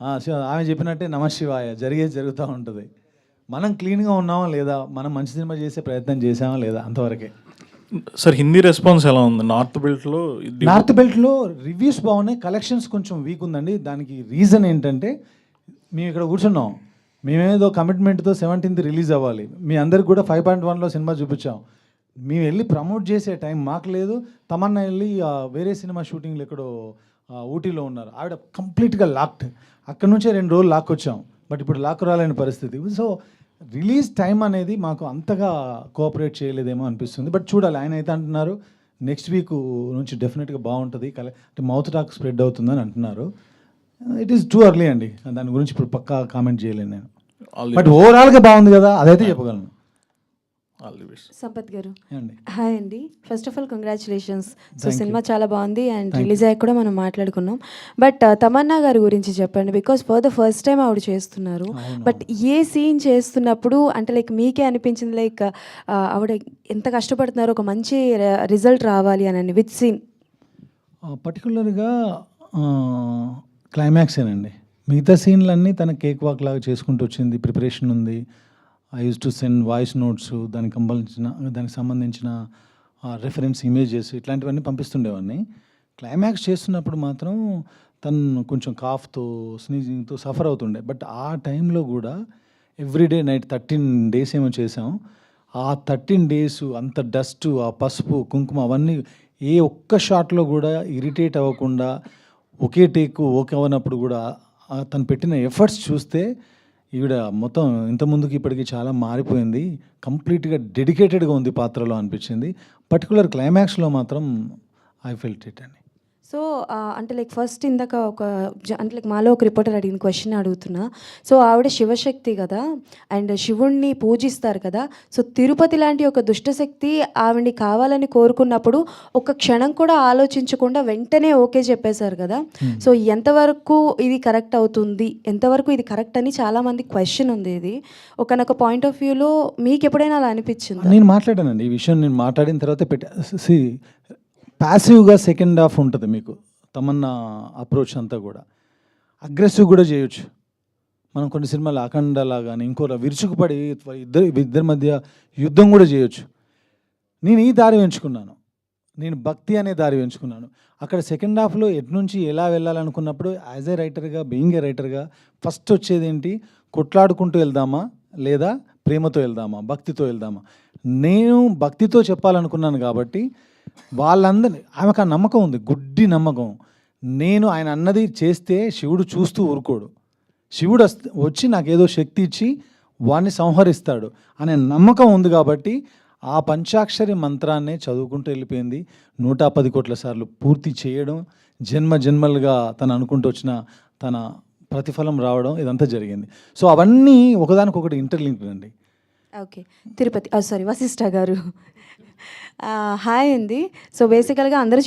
ఆమె చెప్పినట్టే నమశివాయ జరిగేది జరుగుతూ ఉంటుంది. మనం క్లీన్గా ఉన్నామా లేదా, మనం మంచి సినిమా చేసే ప్రయత్నం చేసామా లేదా, అంతవరకే. సార్ హిందీ రెస్పాన్స్ ఎలా ఉంది? నార్త్ బెల్ట్లో రివ్యూస్ బాగున్నాయి, కలెక్షన్స్ కొంచెం వీక్ ఉందండి. దానికి రీజన్ ఏంటంటే, మేము ఇక్కడ కూర్చున్నాం, మేమేదో కమిట్మెంట్తో 17th రిలీజ్ అవ్వాలి, మీ అందరికి కూడా 5.1లో సినిమా చూపించాం. మేము వెళ్ళి ప్రమోట్ చేసే టైం మాకు లేదు. తమన్నా వెళ్ళి వేరే సినిమా షూటింగ్లు ఎక్కడో ఊటీలో ఉన్నారు, ఆవిడ కంప్లీట్గా లాక్డ్. అక్కడ నుంచే 2 రోజులు లాక్ వచ్చాం, బట్ ఇప్పుడు లాక్ రాలేని పరిస్థితి. సో రిలీజ్ టైం అనేది మాకు అంతగా కోఆపరేట్ చేయలేదేమో అనిపిస్తుంది. బట్ చూడాలి. ఆయన అయితే అంటున్నారు నెక్స్ట్ వీక్ నుంచి డెఫినెట్గా బాగుంటుంది, అంటే మౌత్ టాక్ స్ప్రెడ్ అవుతుందని అంటున్నారు. ఇట్ ఈస్ టూ ఎర్లీ అండి, దాని గురించి ఇప్పుడు పక్కా కామెంట్ చేయలేను నేను. బట్ ఓవరాల్గా బాగుంది కదా, అదైతే చెప్పగలను. సంపత్ గారు హాయ్ అండి. First of all congratulations. So cinema చాలా బాగుంది అండ్ రిలీజ్ అయ్యాక కూడా మనం మాట్లాడుకున్నాం. బట్ తమన్నా గారి గురించి చెప్పండి, because for the first time ఆవిడ చేస్తున్నారు. బట్ ఏ సీన్ చేస్తున్నప్పుడు అంటే లైక్ మీకే అనిపించింది లైక్ ఆవిడ ఎంత కష్టపడుతున్నారో ఒక మంచి రిజల్ట్ రావాలి అని? విత్ సీన్ పర్టికులర్గా క్లైమాక్సేనండి. మిగతా సీన్లన్నీ తన కేక్ వాక్ లాగా చేసుకుంటూ వచ్చింది, ప్రిపరేషన్ ఉంది. I use to send voice notes, దానికి సంబంధించిన రెఫరెన్స్ ఇమేజెస్ ఇట్లాంటివన్నీ పంపిస్తుండేవాడిని. క్లైమాక్స్ చేస్తున్నప్పుడు మాత్రం తను కొంచెం కాఫ్తో స్నీజింగ్తో సఫర్ అవుతుండే. బట్ ఆ టైంలో కూడా ఎవ్రీడే నైట్ 13 days ఏమో చేసాం. ఆ 13 days అంత డస్ట్, ఆ పసుపు కుంకుమ అవన్నీ ఏ ఒక్క షాట్లో కూడా ఇరిటేట్ అవ్వకుండా ఒకే టేక్ ఓకే అవ్వనప్పుడు కూడా తను పెట్టిన ఎఫర్ట్స్ చూస్తే ఈవిడ మొత్తం ఇంత ముందుకి ఇప్పటికీ చాలా మారిపోయింది, కంప్లీట్గా డెడికేటెడ్గా ఉంది పాత్రలో అనిపించింది. పర్టికులర్ క్లైమాక్స్లో మాత్రం ఐ ఫెల్ట్ ఇట్ అండి. సో అంటే లైక్ ఫస్ట్ ఇందాక అంటే లైక్ మాలో ఒక రిపోర్టర్ అడిగిన క్వశ్చన్ అడుగుతున్నా. సో ఆవిడ శివశక్తి కదా అండ్ శివుణ్ణి పూజిస్తారు కదా. సో తిరుపతి లాంటి ఒక దుష్టశక్తి ఆవిడ్ని కావాలని కోరుకున్నప్పుడు ఒక క్షణం కూడా ఆలోచించకుండా వెంటనే ఓకే చెప్పేశారు కదా. సో ఎంతవరకు ఇది కరెక్ట్ అవుతుంది, ఎంతవరకు ఇది కరెక్ట్ అని చాలామంది క్వశ్చన్ ఉంది. ఇది ఒకనొక పాయింట్ ఆఫ్ వ్యూలో మీకు ఎప్పుడైనా అలా అనిపించింది? నేను మాట్లాడానండి ఈ విషయం. నేను మాట్లాడిన తర్వాత ప్యాసివ్గా సెకండ్ హాఫ్ ఉంటుంది మీకు. తమన్నా అప్రోచ్ అంతా కూడా అగ్రెసివ్ కూడా చేయొచ్చు. మనం కొన్ని సినిమాలు అఖండలా కానీ ఇంకోలా విరుచుకుపడి ఇద్దరి మధ్య యుద్ధం కూడా చేయొచ్చు. నేను ఈ దారి ఎంచుకున్నాను, నేను భక్తి అనే దారి ఎంచుకున్నాను. అక్కడ సెకండ్ హాఫ్లో ఎట్నుంచి ఎలా వెళ్ళాలనుకున్నప్పుడు యాజ్ ఏ రైటర్గా, బీయింగ్ ఏ రైటర్గా ఫస్ట్ వచ్చేది ఏంటి, కొట్లాడుకుంటూ వెళ్దామా లేదా ప్రేమతో వెళ్దామా, భక్తితో వెళ్దామా. నేను భక్తితో చెప్పాలనుకున్నాను కాబట్టి వాళ్ళందరినీ, ఆమెకు ఆ నమ్మకం ఉంది, గుడ్డి నమ్మకం. నేను ఆయన అన్నది చేస్తే శివుడు చూస్తూ ఊరుకోడు, శివుడు వచ్చి నాకేదో శక్తి ఇచ్చి వాడిని సంహరిస్తాడు అనే నమ్మకం ఉంది. కాబట్టి ఆ పంచాక్షరి మంత్రాన్నే చదువుకుంటూ వెళ్ళిపోయింది. 110 కోట్ల సార్లు పూర్తి చేయడం, జన్మలుగా తను అనుకుంటూ వచ్చిన తన ప్రతిఫలం రావడం, ఇదంతా జరిగింది. సో అవన్నీ ఒకదానికొకటి ఇంటర్లింక్డ్ అండి. ఓకే. తిరుపతి వశిష్ఠ గారు హాయ్ అండి. సో బేసికల్గా అందరూ